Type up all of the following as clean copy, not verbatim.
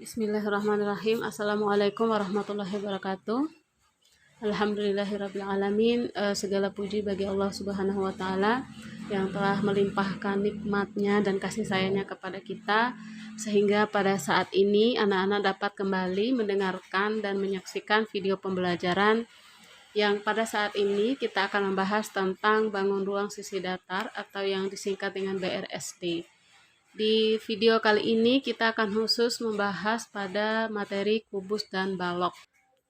Bismillahirrahmanirrahim. Assalamualaikum warahmatullahi wabarakatuh. Alhamdulillahirabbil alamin. Segala puji bagi Allah Subhanahu wa taala yang telah melimpahkan nikmatnya dan kasih sayangnya kepada kita, sehingga pada saat ini anak-anak dapat kembali mendengarkan dan menyaksikan video pembelajaran yang pada saat ini kita akan membahas tentang bangun ruang sisi datar atau yang disingkat dengan BRSD. Di video kali ini kita akan khusus membahas pada materi kubus dan balok.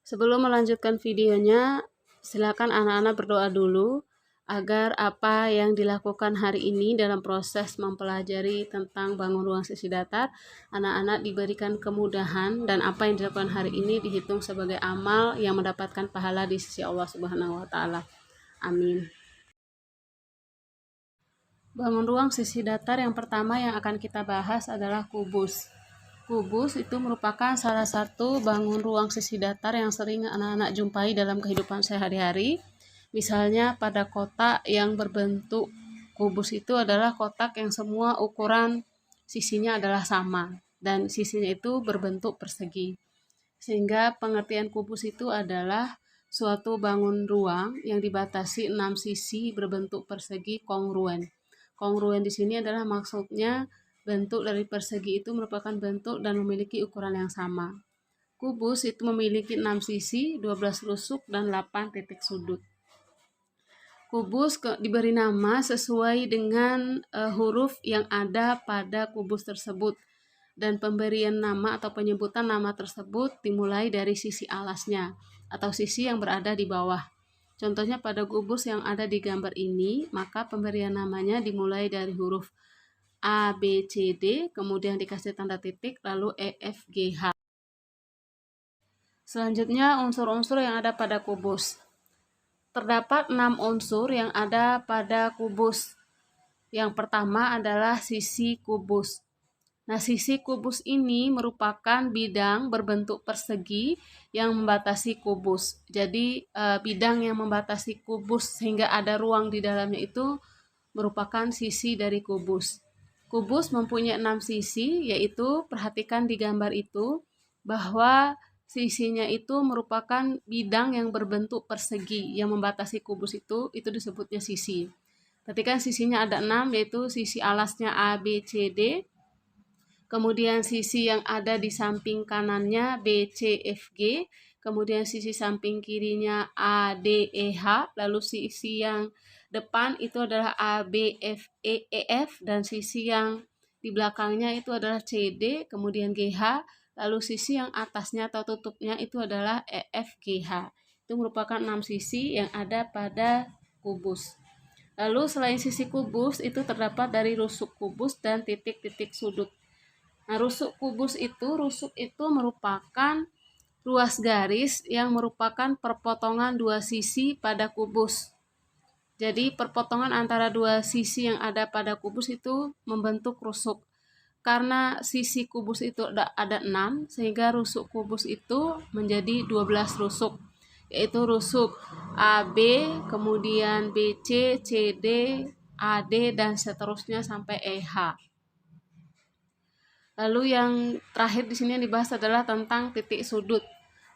Sebelum melanjutkan videonya, silakan anak-anak berdoa dulu agar apa yang dilakukan hari ini dalam proses mempelajari tentang bangun ruang sisi datar, anak-anak diberikan kemudahan dan apa yang dilakukan hari ini dihitung sebagai amal yang mendapatkan pahala di sisi Allah Subhanahu wa taala. Amin. Bangun ruang sisi datar yang pertama yang akan kita bahas adalah kubus. Kubus itu merupakan salah satu bangun ruang sisi datar yang sering anak-anak jumpai dalam kehidupan sehari-hari. Misalnya pada kotak yang berbentuk kubus itu adalah kotak yang semua ukuran sisinya adalah sama dan sisinya itu berbentuk persegi. Sehingga pengertian kubus itu adalah suatu bangun ruang yang dibatasi 6 sisi berbentuk persegi kongruen. Kongruen di sini adalah maksudnya bentuk dari persegi itu merupakan bentuk dan memiliki ukuran yang sama. Kubus itu memiliki 6 sisi, 12 rusuk, dan 8 titik sudut. Kubus diberi nama sesuai dengan huruf yang ada pada kubus tersebut. Dan pemberian nama atau penyebutan nama tersebut dimulai dari sisi alasnya atau sisi yang berada di bawah. Contohnya pada kubus yang ada di gambar ini, maka pemberian namanya dimulai dari huruf A, B, C, D, kemudian dikasih tanda titik, lalu E, F, G, H. Selanjutnya unsur-unsur yang ada pada kubus. Terdapat 6 unsur yang ada pada kubus. Yang pertama adalah sisi kubus. Nah, sisi kubus ini merupakan bidang berbentuk persegi yang membatasi kubus. Jadi, bidang yang membatasi kubus sehingga ada ruang di dalamnya itu merupakan sisi dari kubus. Kubus mempunyai 6 sisi, yaitu perhatikan di gambar itu bahwa sisinya itu merupakan bidang yang berbentuk persegi yang membatasi kubus itu disebutnya sisi. Perhatikan sisinya ada 6, yaitu sisi alasnya A, B, C, D. Kemudian sisi yang ada di samping kanannya B, C, F, G. Kemudian sisi samping kirinya A, D, E, H. Lalu sisi yang depan itu adalah A, B, F, E, E, F. Dan sisi yang di belakangnya itu adalah C, D. Kemudian G, H. Lalu sisi yang atasnya atau tutupnya itu adalah E, F, G, H. Itu merupakan 6 sisi yang ada pada kubus. Lalu selain sisi kubus itu terdapat dari rusuk kubus dan titik-titik sudut. Nah, rusuk itu merupakan ruas garis yang merupakan perpotongan dua sisi pada kubus. Jadi perpotongan antara dua sisi yang ada pada kubus itu membentuk rusuk. Karena sisi kubus itu ada 6, sehingga rusuk kubus itu menjadi 12 rusuk. Yaitu rusuk AB, kemudian BC, CD, AD, dan seterusnya sampai EH. Lalu yang terakhir di sini yang dibahas adalah tentang titik sudut.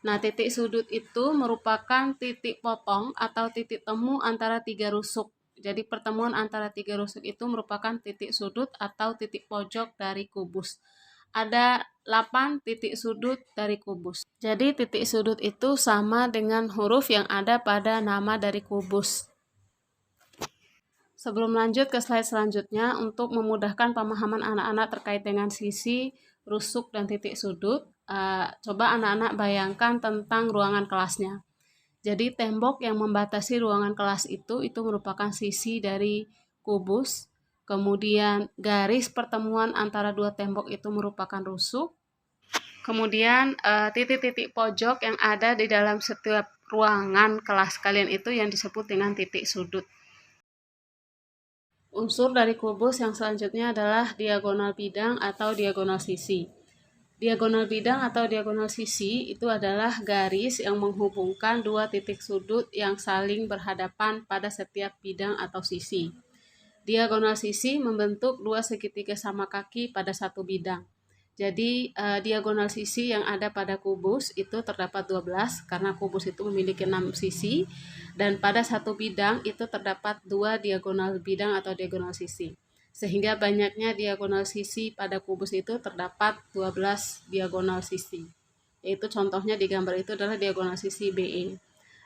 Nah, titik sudut itu merupakan titik potong atau titik temu antara 3 rusuk. Jadi pertemuan antara 3 rusuk itu merupakan titik sudut atau titik pojok dari kubus. Ada 8 titik sudut dari kubus. Jadi titik sudut itu sama dengan huruf yang ada pada nama dari kubus. Sebelum lanjut ke slide selanjutnya, untuk memudahkan pemahaman anak-anak terkait dengan sisi, rusuk, dan titik sudut, coba anak-anak bayangkan tentang ruangan kelasnya. Jadi tembok yang membatasi ruangan kelas itu merupakan sisi dari kubus. Kemudian garis pertemuan antara dua tembok itu merupakan rusuk. Kemudian titik-titik pojok yang ada di dalam setiap ruangan kelas kalian itu yang disebut dengan titik sudut. Unsur dari kubus yang selanjutnya adalah diagonal bidang atau diagonal sisi. Diagonal bidang atau diagonal sisi itu adalah garis yang menghubungkan dua titik sudut yang saling berhadapan pada setiap bidang atau sisi. Diagonal sisi membentuk dua segitiga sama kaki pada satu bidang. Jadi diagonal sisi yang ada pada kubus itu terdapat 12 karena kubus itu memiliki 6 sisi, dan pada satu bidang itu terdapat 2 diagonal bidang atau diagonal sisi. Sehingga banyaknya diagonal sisi pada kubus itu terdapat 12 diagonal sisi. Yaitu contohnya di gambar itu adalah diagonal sisi BE.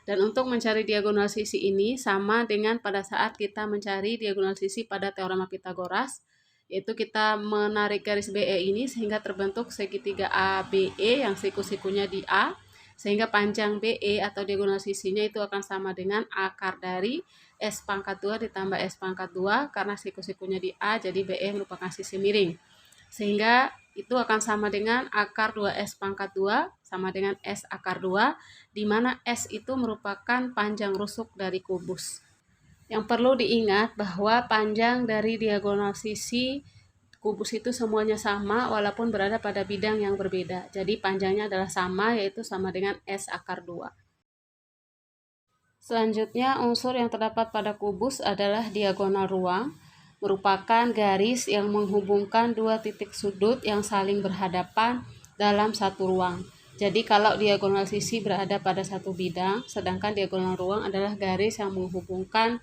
Dan untuk mencari diagonal sisi ini sama dengan pada saat kita mencari diagonal sisi pada teorema Pitagoras, yaitu kita menarik garis BE ini sehingga terbentuk segitiga ABE yang siku-sikunya di A, sehingga panjang BE atau diagonal sisinya itu akan sama dengan akar dari S pangkat 2 ditambah S pangkat 2 karena siku-sikunya di A, jadi BE merupakan sisi miring. Sehingga itu akan sama dengan akar 2S pangkat 2 sama dengan S akar 2, di mana S itu merupakan panjang rusuk dari kubus. Yang perlu diingat bahwa panjang dari diagonal sisi kubus itu semuanya sama walaupun berada pada bidang yang berbeda. Jadi panjangnya adalah sama, yaitu sama dengan S akar 2. Selanjutnya, unsur yang terdapat pada kubus adalah diagonal ruang, merupakan garis yang menghubungkan dua titik sudut yang saling berhadapan dalam satu ruang. Jadi kalau diagonal sisi berada pada satu bidang, sedangkan diagonal ruang adalah garis yang menghubungkan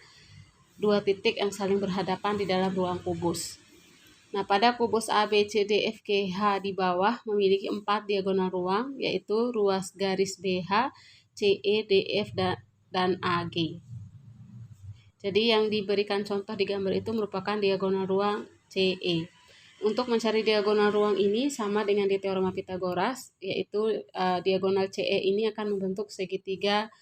dua titik yang saling berhadapan di dalam ruang kubus. Nah, pada kubus ABCDFGH di bawah memiliki 4 diagonal ruang, yaitu ruas garis BH, CE, DF, dan AG. Jadi yang diberikan contoh di gambar itu merupakan diagonal ruang CE. Untuk mencari diagonal ruang ini sama dengan di teorema Pitagoras, yaitu diagonal CE ini akan membentuk segitiga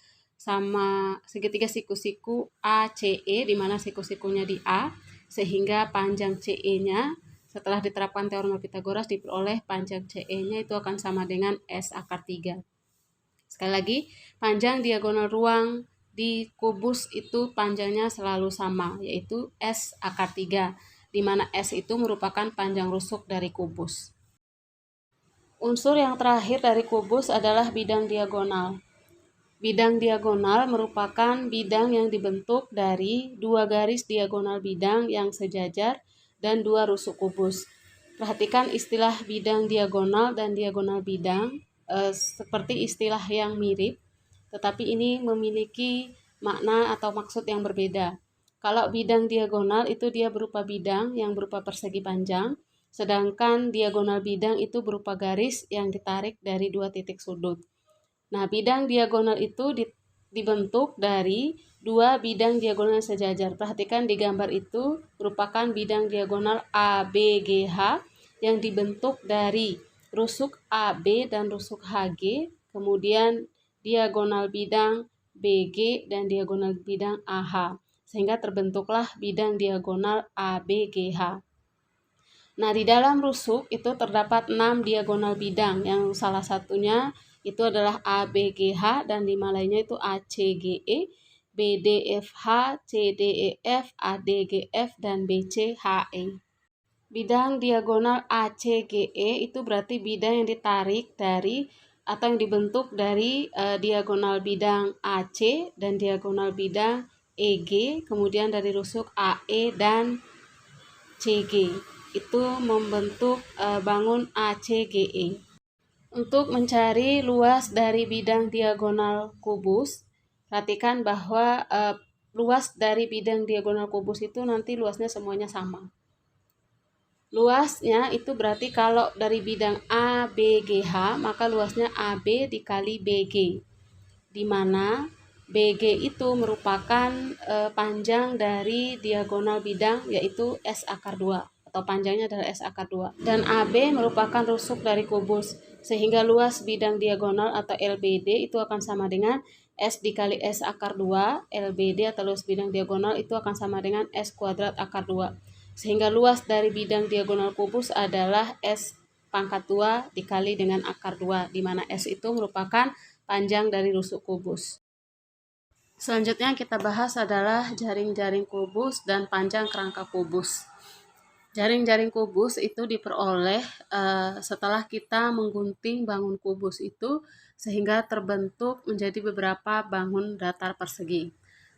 siku-siku ACE, di mana siku-sikunya di A, sehingga panjang CE-nya setelah diterapkan teorema Pitagoras diperoleh panjang CE-nya itu akan sama dengan S akar 3. Sekali lagi, panjang diagonal ruang di kubus itu panjangnya selalu sama, yaitu S akar 3, di mana S itu merupakan panjang rusuk dari kubus. Unsur yang terakhir dari kubus adalah bidang diagonal. Bidang diagonal merupakan bidang yang dibentuk dari dua garis diagonal bidang yang sejajar dan dua rusuk kubus. Perhatikan istilah bidang diagonal dan diagonal bidang seperti istilah yang mirip, tetapi ini memiliki makna atau maksud yang berbeda. Kalau bidang diagonal itu dia berupa bidang yang berupa persegi panjang, sedangkan diagonal bidang itu berupa garis yang ditarik dari dua titik sudut. Nah, bidang diagonal itu dibentuk dari dua bidang diagonal sejajar. Perhatikan di gambar itu merupakan bidang diagonal ABGH yang dibentuk dari rusuk AB dan rusuk HG, kemudian diagonal bidang BG dan diagonal bidang AH, sehingga terbentuklah bidang diagonal ABGH. Nah, di dalam rusuk itu terdapat 6 diagonal bidang, yang salah satunya itu adalah ABGH dan 5 lainnya itu ACGE, BDFH, CDEF, ADGF, dan BCHE. Bidang diagonal ACGE itu berarti bidang yang ditarik dari atau yang dibentuk dari diagonal bidang AC dan diagonal bidang EG, kemudian dari rusuk AE dan CG. Itu membentuk bangun ACGE. Untuk mencari luas dari bidang diagonal kubus, perhatikan bahwa luas dari bidang diagonal kubus itu nanti luasnya semuanya sama. Luasnya itu berarti kalau dari bidang ABGH, maka luasnya AB dikali BG, di mana BG itu merupakan panjang dari diagonal bidang, yaitu S akar 2, atau panjangnya adalah S akar 2. Dan AB merupakan rusuk dari kubus, sehingga luas bidang diagonal atau LBD itu akan sama dengan S dikali S akar 2, LBD atau luas bidang diagonal itu akan sama dengan S kuadrat akar 2. Sehingga luas dari bidang diagonal kubus adalah S pangkat 2 dikali dengan akar 2, di mana S itu merupakan panjang dari rusuk kubus. Selanjutnya kita bahas adalah jaring-jaring kubus dan panjang kerangka kubus. Jaring-jaring kubus itu diperoleh setelah kita menggunting bangun kubus itu sehingga terbentuk menjadi beberapa bangun datar persegi.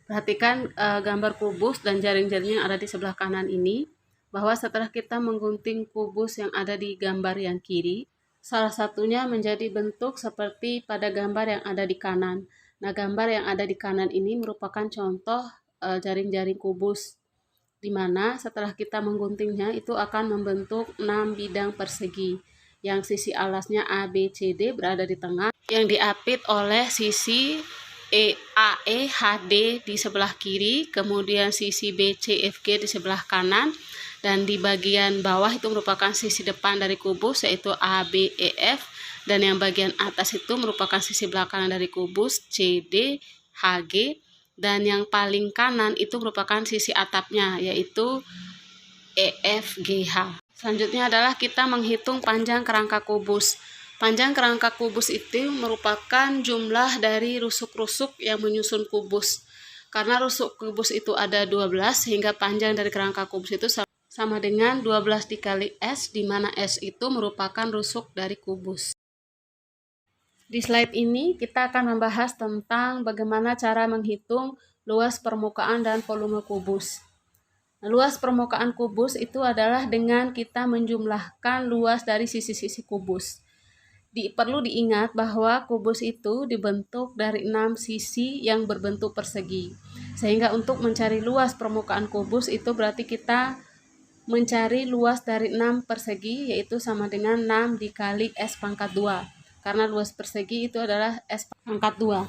Perhatikan gambar kubus dan jaring-jaring yang ada di sebelah kanan ini. bahwa setelah kita menggunting kubus yang ada di gambar yang kiri, salah satunya menjadi bentuk seperti pada gambar yang ada di kanan. Nah, gambar yang ada di kanan ini merupakan contoh jaring-jaring kubus, di mana setelah kita mengguntingnya itu akan membentuk 6 bidang persegi, yang sisi alasnya A, B, C, D berada di tengah, yang diapit oleh sisi AE, HD di sebelah kiri, kemudian sisi BC, FG di sebelah kanan, dan di bagian bawah itu merupakan sisi depan dari kubus yaitu ABEF, dan yang bagian atas itu merupakan sisi belakang dari kubus CD, HG, dan yang paling kanan itu merupakan sisi atapnya yaitu EFGH. Selanjutnya adalah kita menghitung panjang kerangka kubus. Panjang kerangka kubus itu merupakan jumlah dari rusuk-rusuk yang menyusun kubus. Karena rusuk kubus itu ada 12, sehingga panjang dari kerangka kubus itu sama dengan 12 dikali S, di mana S itu merupakan rusuk dari kubus. Di slide ini kita akan membahas tentang bagaimana cara menghitung luas permukaan dan volume kubus. Luas permukaan kubus itu adalah dengan kita menjumlahkan luas dari sisi-sisi kubus. Perlu diingat bahwa kubus itu dibentuk dari 6 sisi yang berbentuk persegi. Sehingga untuk mencari luas permukaan kubus itu berarti kita mencari luas dari 6 persegi, yaitu sama dengan 6 dikali S pangkat 2. Karena luas persegi itu adalah S pangkat 2.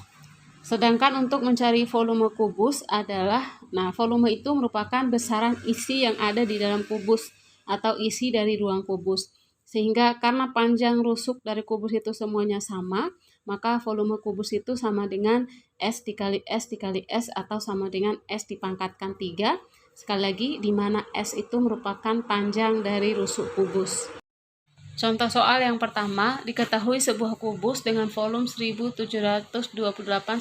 Sedangkan untuk mencari volume kubus adalah, volume itu merupakan besaran isi yang ada di dalam kubus atau isi dari ruang kubus. Sehingga karena panjang rusuk dari kubus itu semuanya sama, maka volume kubus itu sama dengan S dikali S dikali S atau sama dengan S dipangkatkan 3. Sekali lagi, di mana S itu merupakan panjang dari rusuk kubus. Contoh soal yang pertama, diketahui sebuah kubus dengan volume 1728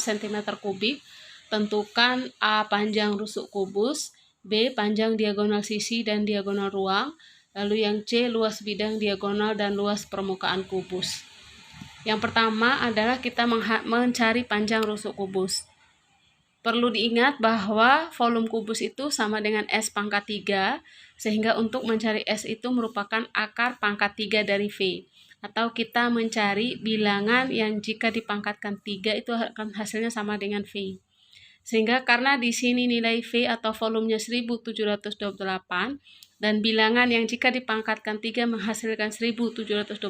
cm3. Tentukan A panjang rusuk kubus, B panjang diagonal sisi dan diagonal ruang, lalu yang C luas bidang diagonal dan luas permukaan kubus. Yang pertama adalah kita mencari panjang rusuk kubus. Perlu diingat bahwa volume kubus itu sama dengan S pangkat 3, sehingga untuk mencari S itu merupakan akar pangkat 3 dari V. Atau kita mencari bilangan yang jika dipangkatkan 3 itu akan hasilnya sama dengan V. Sehingga karena di sini nilai V atau volumenya 1728, dan bilangan yang jika dipangkatkan 3 menghasilkan 1728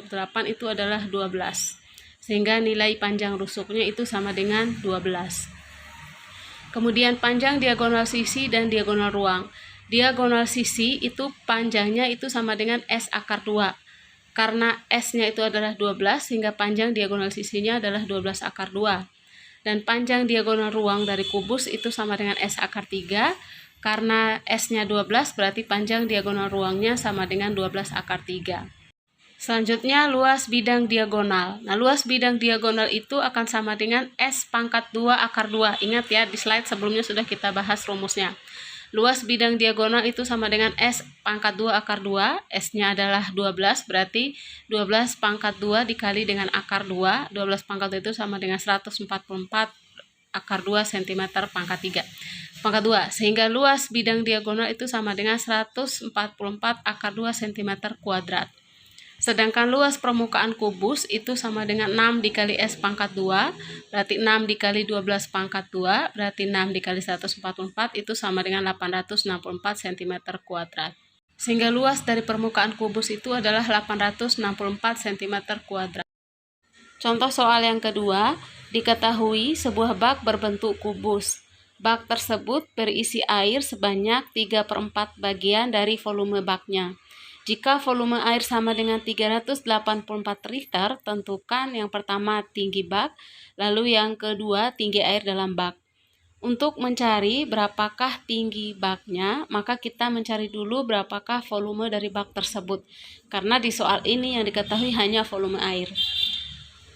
itu adalah 12. Sehingga nilai panjang rusuknya itu sama dengan 12. Kemudian panjang diagonal sisi dan diagonal ruang. Diagonal sisi itu panjangnya itu sama dengan S akar 2. Karena S-nya itu adalah 12, sehingga panjang diagonal sisinya adalah 12 akar 2. Dan panjang diagonal ruang dari kubus itu sama dengan S akar 3. Karena S-nya 12, berarti panjang diagonal ruangnya sama dengan 12 akar 3. Selanjutnya luas bidang diagonal. Luas bidang diagonal itu akan sama dengan S pangkat 2 akar 2. Ingat ya, di slide sebelumnya sudah kita bahas rumusnya. Luas bidang diagonal itu sama dengan S pangkat 2 akar 2. S-nya adalah 12, berarti 12 pangkat 2 dikali dengan akar 2. 12 pangkat 2 itu sama dengan 144 akar 2 cm pangkat 3. Pangkat 2, sehingga luas bidang diagonal itu sama dengan 144 akar 2 cm kuadrat. Sedangkan luas permukaan kubus itu sama dengan 6 dikali S pangkat 2, berarti 6 dikali 12 pangkat 2, berarti 6 dikali 144 itu sama dengan 864 cm kuadrat. Sehingga luas dari permukaan kubus itu adalah 864 cm kuadrat. Contoh soal yang kedua, diketahui sebuah bak berbentuk kubus. Bak tersebut berisi air sebanyak 3/4 bagian dari volume baknya. Jika volume air sama dengan 384 liter, tentukan yang pertama tinggi bak, lalu yang kedua tinggi air dalam bak. Untuk mencari berapakah tinggi baknya, maka kita mencari dulu berapakah volume dari bak tersebut. Karena di soal ini yang diketahui hanya volume air.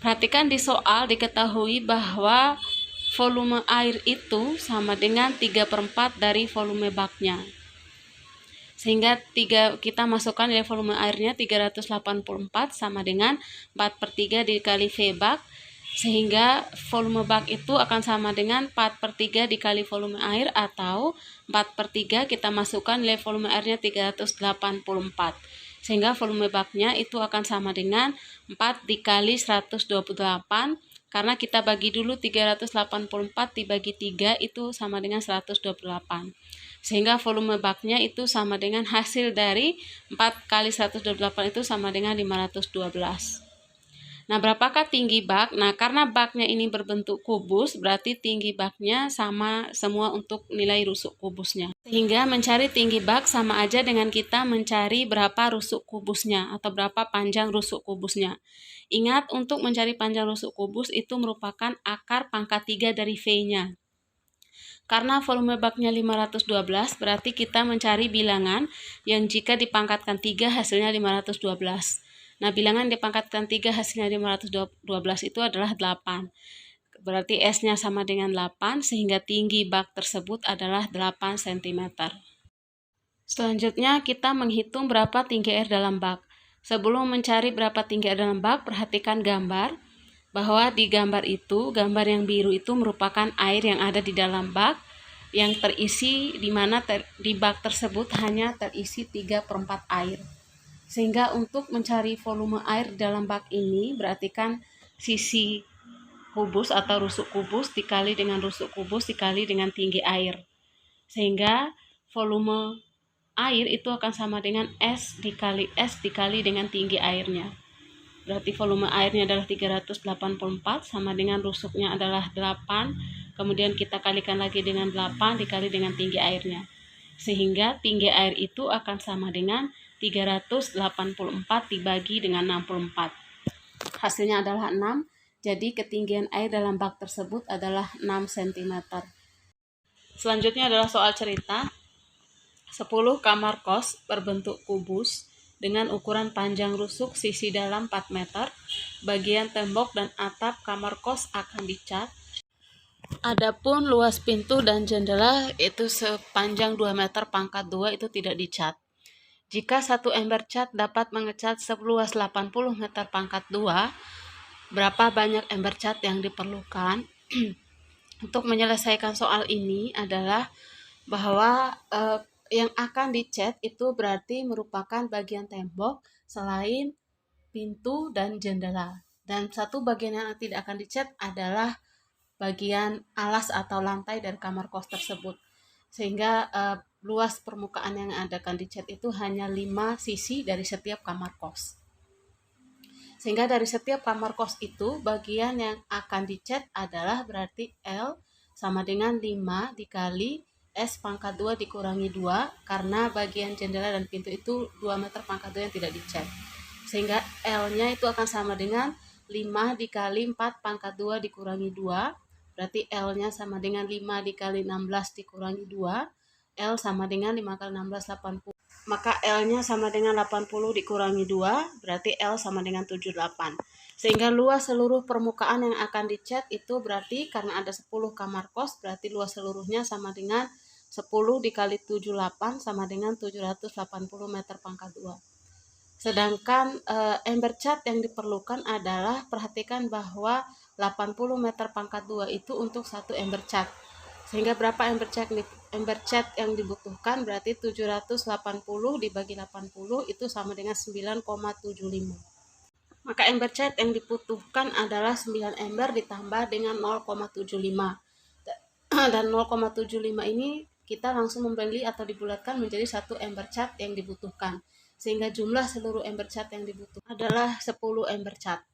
Perhatikan di soal diketahui bahwa volume air itu sama dengan 3/4 dari volume baknya. Sehingga kita masukkan nilai volume airnya 384 sama dengan 4/3 dikali V bak. Sehingga volume bak itu akan sama dengan 4/3 dikali volume air, atau 4/3 kita masukkan nilai volume airnya 384. Sehingga volume baknya itu akan sama dengan 4 dikali 128, karena kita bagi dulu 384 dibagi 3 itu sama dengan 128. Sehingga volume baknya itu sama dengan hasil dari 4 kali 128 itu sama dengan 512. Nah, berapakah tinggi bak? Nah, karena baknya ini berbentuk kubus, berarti tinggi baknya sama semua untuk nilai rusuk kubusnya. Sehingga mencari tinggi bak sama aja dengan kita mencari berapa rusuk kubusnya atau berapa panjang rusuk kubusnya. Ingat, untuk mencari panjang rusuk kubus itu merupakan akar pangkat 3 dari V-nya. Karena volume baknya 512, berarti kita mencari bilangan yang jika dipangkatkan 3 hasilnya 512. Nah, bilangan dipangkatkan 3 hasilnya 512 itu adalah 8. Berarti S-nya sama dengan 8, sehingga tinggi bak tersebut adalah 8 cm. Selanjutnya, kita menghitung berapa tinggi air dalam bak. Sebelum mencari berapa tinggi air dalam bak, perhatikan gambar. Bahwa di gambar itu, gambar yang biru itu merupakan air yang ada di dalam bak, yang terisi di mana di bak tersebut hanya terisi 3/4 air. Sehingga untuk mencari volume air dalam bak ini, berarti kan sisi kubus atau rusuk kubus dikali dengan rusuk kubus dikali dengan tinggi air. Sehingga volume air itu akan sama dengan S dikali dengan tinggi airnya. Berarti volume airnya adalah 384 sama dengan rusuknya adalah 8. Kemudian kita kalikan lagi dengan 8 dikali dengan tinggi airnya. Sehingga tinggi air itu akan sama dengan 384 dibagi dengan 64. Hasilnya adalah 6, jadi ketinggian air dalam bak tersebut adalah 6 cm. Selanjutnya adalah soal cerita. 10 kamar kos berbentuk kubus dengan ukuran panjang rusuk sisi dalam 4 meter. Bagian tembok dan atap kamar kos akan dicat. Adapun luas pintu dan jendela itu sepanjang 2 meter pangkat 2 itu tidak dicat. Jika satu ember cat dapat mengecat seluas 80 meter pangkat 2, berapa banyak ember cat yang diperlukan? Untuk menyelesaikan soal ini adalah bahwa yang akan dicat itu berarti merupakan bagian tembok selain pintu dan jendela. Dan satu bagian yang tidak akan dicat adalah bagian alas atau lantai dari kamar kos tersebut. Sehingga luas permukaan yang akan dicat itu hanya 5 sisi dari setiap kamar kos. Sehingga dari setiap kamar kos itu bagian yang akan dicat adalah berarti L sama dengan 5 dikali S pangkat 2 dikurangi 2, karena bagian jendela dan pintu itu 2 meter pangkat 2 yang tidak dicat. Sehingga L-nya itu akan sama dengan 5 dikali 4 pangkat 2 dikurangi 2, berarti L-nya sama dengan 5 dikali 16 dikurangi 2, L sama dengan 5 kali 16, 80. Maka L-nya sama dengan 80 dikurangi 2, berarti L sama dengan 78. Sehingga luas seluruh permukaan yang akan dicat itu berarti karena ada 10 kamar kos, berarti luas seluruhnya sama dengan 10 dikali 78 sama dengan 780 meter pangkat 2. Sedangkan ember cat yang diperlukan adalah, perhatikan bahwa 80 meter pangkat 2 itu untuk satu ember cat. Sehingga berapa ember cat yang dibutuhkan? Berarti 780 dibagi 80 itu sama dengan 9,75. Maka ember cat yang dibutuhkan adalah 9 ember ditambah dengan 0,75. Dan 0,75 ini kita langsung membeli atau dibulatkan menjadi satu ember cat yang dibutuhkan. Sehingga jumlah seluruh ember cat yang dibutuhkan adalah 10 ember cat.